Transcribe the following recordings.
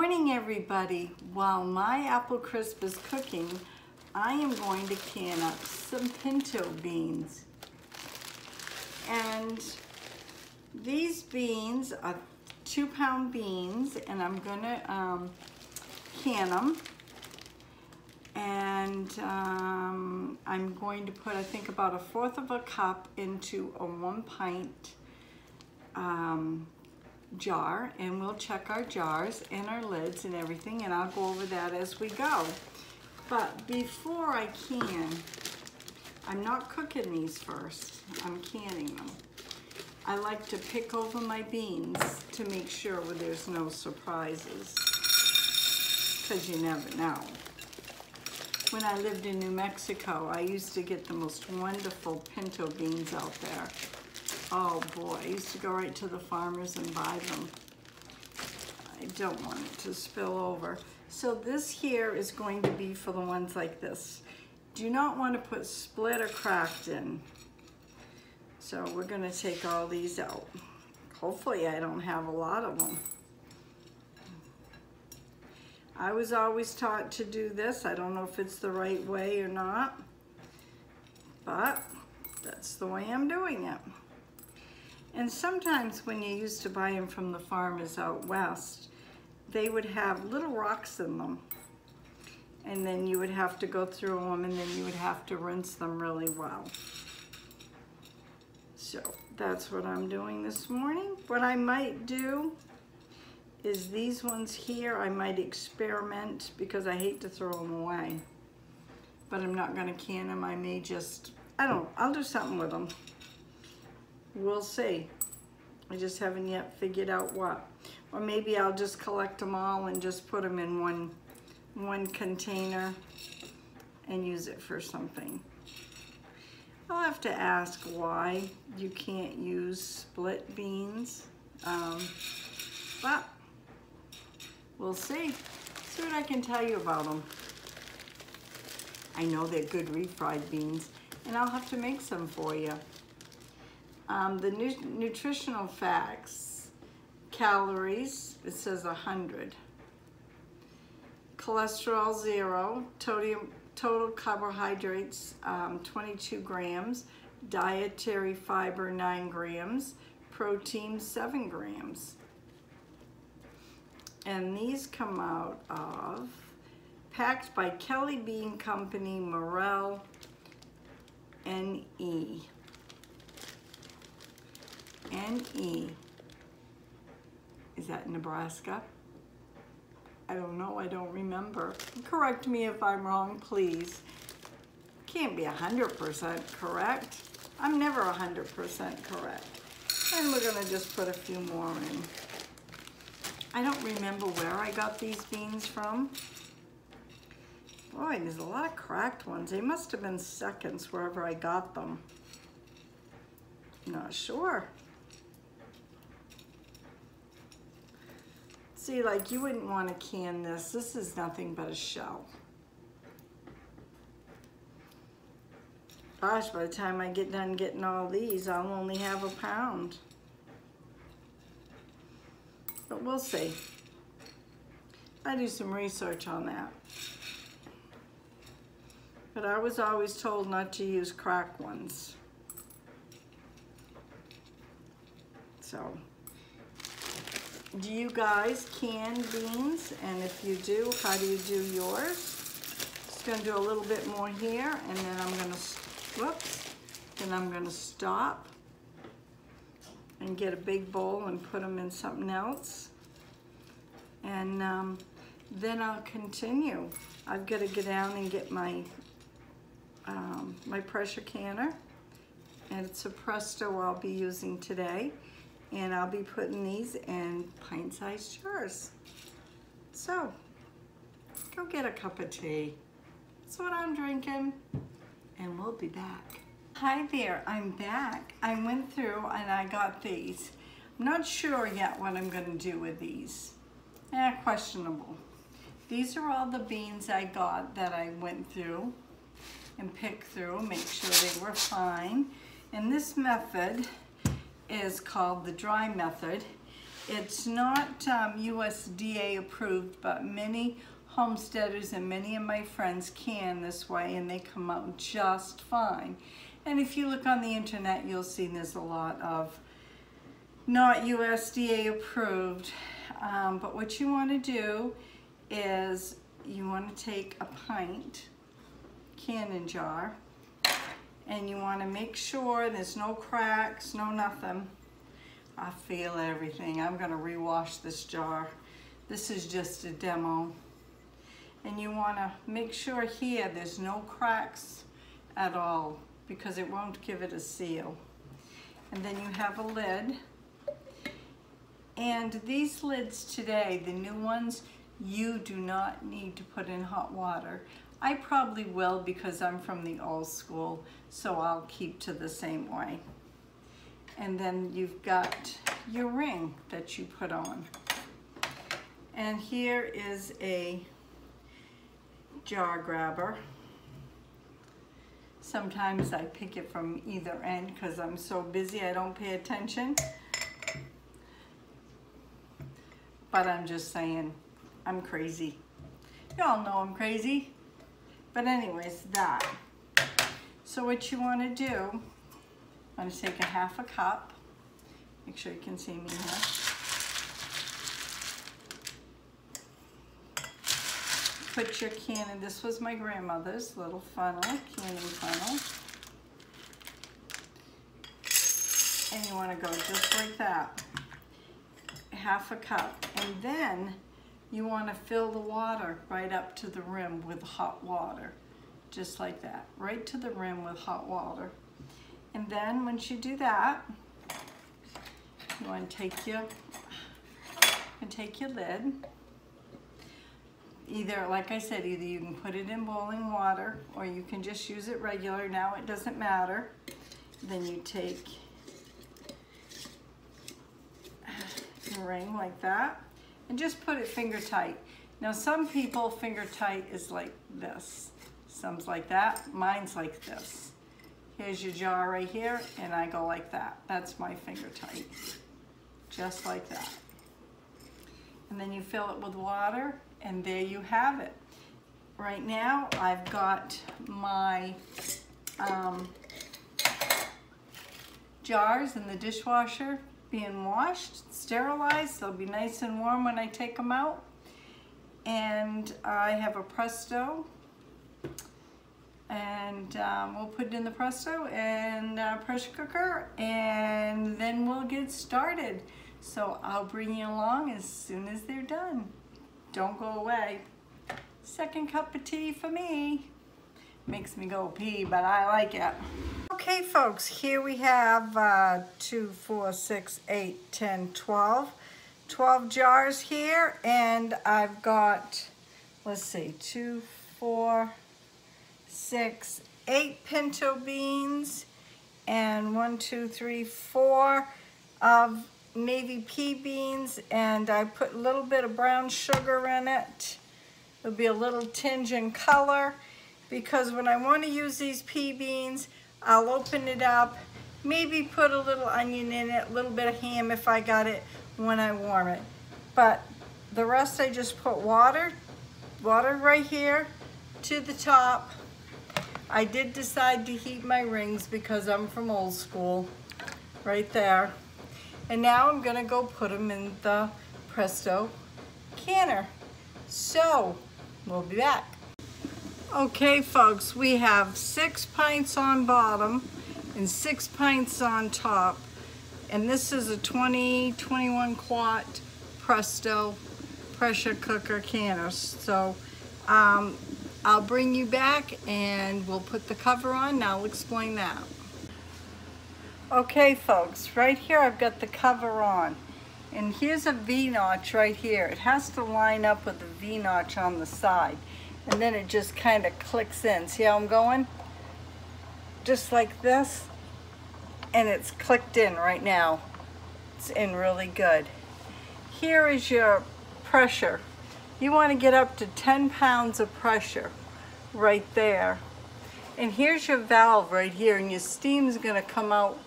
morning, everybody. While my apple crisp is cooking, I am going to can up some pinto beans. And these beans are 2-pound beans, and I'm gonna can them. And I'm going to put, I think, about 1/4 of a cup into a 1 pint jar, and we'll check our jars and our lids and everything, and I'll go over that as we go. But before I can, I'm not cooking these first, I'm canning them. I like to pick over my beans to make sure there's no surprises, because you never know. When I lived in New Mexico, I used to get the most wonderful pinto beans out there. Oh boy, I used to go right to the farmers and buy them. I don't want it to spill over. So this here is going to be for the ones like this. Do not want to put split or cracked in. So we're gonna take all these out. Hopefully I don't have a lot of them. I was always taught to do this. I don't know if it's the right way or not, but that's the way I'm doing it. And sometimes when you used to buy them from the farmers out west, they would have little rocks in them. And then you would have to go through them, and then you would have to rinse them really well. So that's what I'm doing this morning. What I might do is these ones here, I might experiment because I hate to throw them away. But I'm not gonna can them. I may just, I'll do something with them. We'll see. I just haven't yet figured out what. Or maybe I'll just collect them all and just put them in one container and use it for something. I'll have to ask why you can't use split beans. But we'll see. See what I can tell you about them. I know they're good refried beans, and I'll have to make some for you. The nutritional facts, calories, it says 100. Cholesterol 0, total carbohydrates 22 grams, dietary fiber 9 grams, protein 7 grams. And these come out of, packed by Kelly Bean Company, Morel, NE. NE. Is that Nebraska? I don't know, I don't remember. Correct me if I'm wrong, please. Can't be 100% correct. I'm never 100% correct. And we're gonna just put a few more in. I don't remember where I got these beans from. Boy, there's a lot of cracked ones. They must have been seconds wherever I got them. Not sure. See, like, you wouldn't want to can this. This is nothing but a shell. Gosh, by the time I get done getting all these, I'll only have 1 pound. But we'll see. I do some research on that. But I was always told not to use cracked ones. So, do you guys can beans? And if you do, how do you do yours? Just gonna do a little bit more here, and then I'm gonna, whoops, then I'm gonna stop and get a big bowl and put them in something else. And then I'll continue. I've got to get down and get my my pressure canner, and it's a Presto I'll be using today, and I'll be putting these in pint-sized jars. So go get a cup of tea. That's what I'm drinking, and we'll be back. Hi there, I'm back. I went through and I got these. I'm not sure yet what I'm gonna do with these. Questionable. These are all the beans I got that I went through and picked through, make sure they were fine. And this method is called the dry method. It's not USDA approved, but many homesteaders and many of my friends can this way, and they come out just fine. And if you look on the internet, you'll see there's a lot of not USDA approved. But what you want to do is you want to take a pint canning jar, and you want to make sure there's no cracks, no nothing. I feel everything. I'm going to rewash this jar. This is just a demo. And you want to make sure here there's no cracks at all, because it won't give it a seal. And then you have a lid. And these lids today, the new ones, you do not need to put in hot water. I probably will, because I'm from the old school, so I'll keep to the same way. And then you've got your ring that you put on. And here is a jar grabber. Sometimes I pick it from either end because I'm so busy I don't pay attention. But I'm just saying, I'm crazy. Y'all know I'm crazy. But anyways, that. So what you want to do, I'm going to take a half a cup. Make sure you can see me here. Put your canning, this was my grandmother's little funnel, canning funnel. And you want to go just like that. Half a cup. And then you want to fill the water right up to the rim with hot water. Just like that. Right to the rim with hot water. And then once you do that, you want to take your lid. Either, like I said, either you can put it in boiling water or you can just use it regular. Now it doesn't matter. Then you take your ring like that and just put it finger tight. Now some people finger tight is like this. Some's like that. Mine's like this. Here's your jar right here, and I go like that. That's my finger tight. Just like that. And then you fill it with water, and there you have it. Right now, I've got my jars in the dishwasher being washed, sterilized. They'll be nice and warm when I take them out. And I have a Presto. And we'll put it in the Presto and pressure cooker, and then we'll get started. So I'll bring you along as soon as they're done. Don't go away. Second cup of tea for me. Makes me go pee, but I like it. Okay folks, here we have 2, 4, 6, 8, 10, 12. 12 jars here, and I've got, let's see, 2, 4, 6, 8 pinto beans, and 1, 2, 3, 4 of navy pea beans, and I put a little bit of brown sugar in it. There'll be a little tinge in color, because when I want to use these pea beans, I'll open it up, maybe put a little onion in it, a little bit of ham if I got it when I warm it. But the rest I just put water right here to the top. I did decide to heat my rings because I'm from old school, right there. And now I'm gonna go put them in the Presto canner. So, we'll be back. Okay folks, we have 6 pints on bottom and 6 pints on top. And this is a 21 quart Presto pressure cooker canner. So, I'll bring you back and we'll put the cover on. Now I'll explain that. Okay folks, right here I've got the cover on. And here's a V-notch right here. It has to line up with the V-notch on the side. And then it just kind of clicks in. See how I'm going? Just like this. And it's clicked in right now. It's in really good. Here is your pressure. You want to get up to 10 pounds of pressure right there. And here's your valve right here, and your steam's going to come out,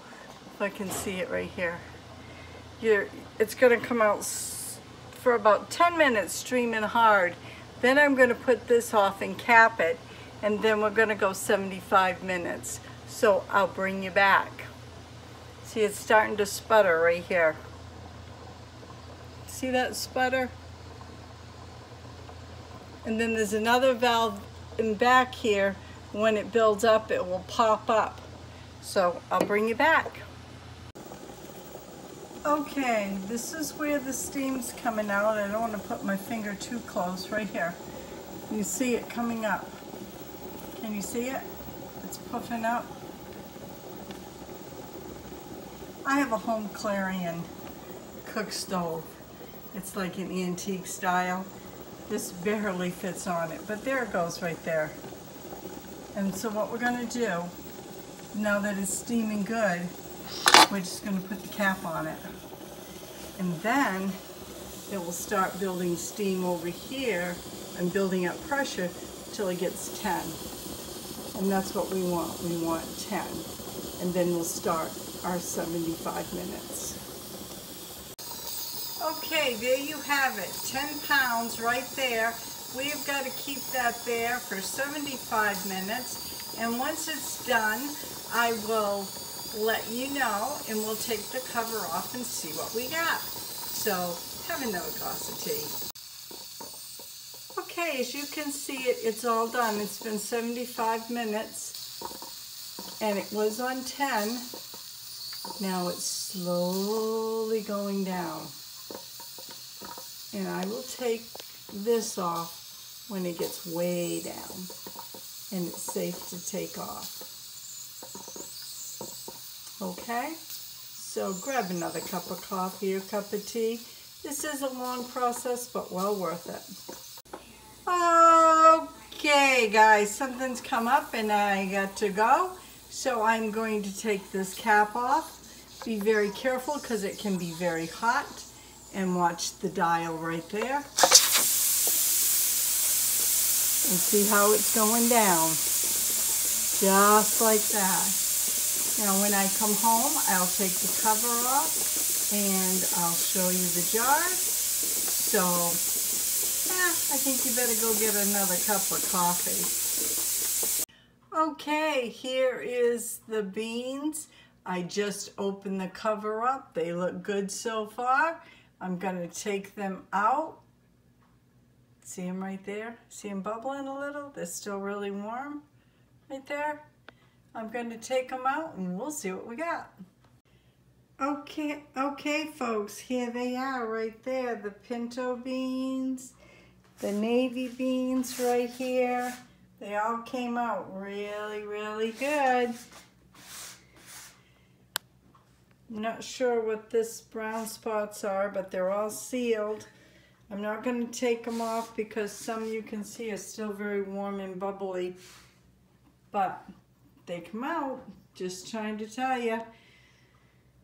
if I can see it right here. it's gonna come out for about 10 minutes streaming hard. Then I'm gonna put this off and cap it, and then we're gonna go 75 minutes. So I'll bring you back. See, it's starting to sputter right here. See that sputter? And then there's another valve in back here. When it builds up, it will pop up. So I'll bring you back. Okay, this is where the steam's coming out. I don't want to put my finger too close, right here. You see it coming up. Can you see it? It's puffing up. I have a home Clarion cook stove. It's like an antique style. This barely fits on it, but there it goes right there. And so what we're gonna do, now that it's steaming good, we're just gonna put the cap on it. And then it will start building steam over here and building up pressure till it gets 10. And that's what we want. We want 10. And then we'll start our 75 minutes. Okay, there you have it. 10 pounds right there. We've got to keep that there for 75 minutes. And once it's done, I will let you know, and we'll take the cover off and see what we got. So have another glass of tea. Okay, as you can see, it's all done. It's been 75 minutes and it was on 10. Now it's slowly going down. And I will take this off when it gets way down and it's safe to take off. Okay, so grab another cup of coffee or cup of tea. This is a long process, but well worth it. Okay, guys, something's come up and I got to go. So I'm going to take this cap off. Be very careful because it can be very hot. And watch the dial right there. And see how it's going down. Just like that. Now when I come home, I'll take the cover off and I'll show you the jars. So, I think you better go get another cup of coffee. Okay, here is the beans. I just opened the cover up. They look good so far. I'm gonna take them out. See them right there? See them bubbling a little? They're still really warm right there. I'm gonna take them out and we'll see what we got. Okay folks, here they are right there. The pinto beans, the navy beans right here. They all came out really, really good. I'm not sure what this brown spots are, but they're all sealed. I'm not going to take them off because some you can see are still very warm and bubbly, but they come out, just trying to tell you.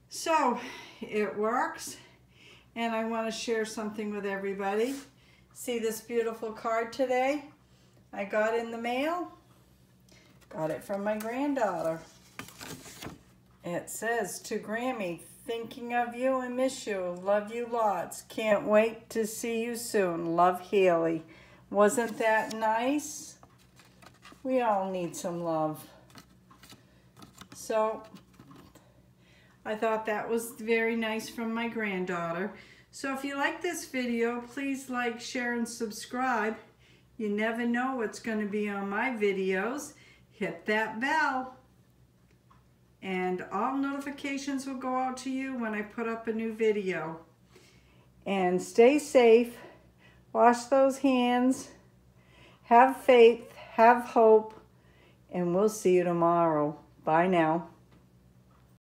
So it works, and I want to share something with everybody. See this beautiful card today? I got in the mail. Got it from my granddaughter. It says, to Grammie, thinking of you and miss you. Love you lots. Can't wait to see you soon. Love, Haley. Wasn't that nice? We all need some love. So, I thought that was very nice from my granddaughter. So if you like this video, please like, share, and subscribe. You never know what's going to be on my videos. Hit that bell. And all notifications will go out to you when I put up a new video. And stay safe, wash those hands, have faith, have hope, and we'll see you tomorrow. Bye now.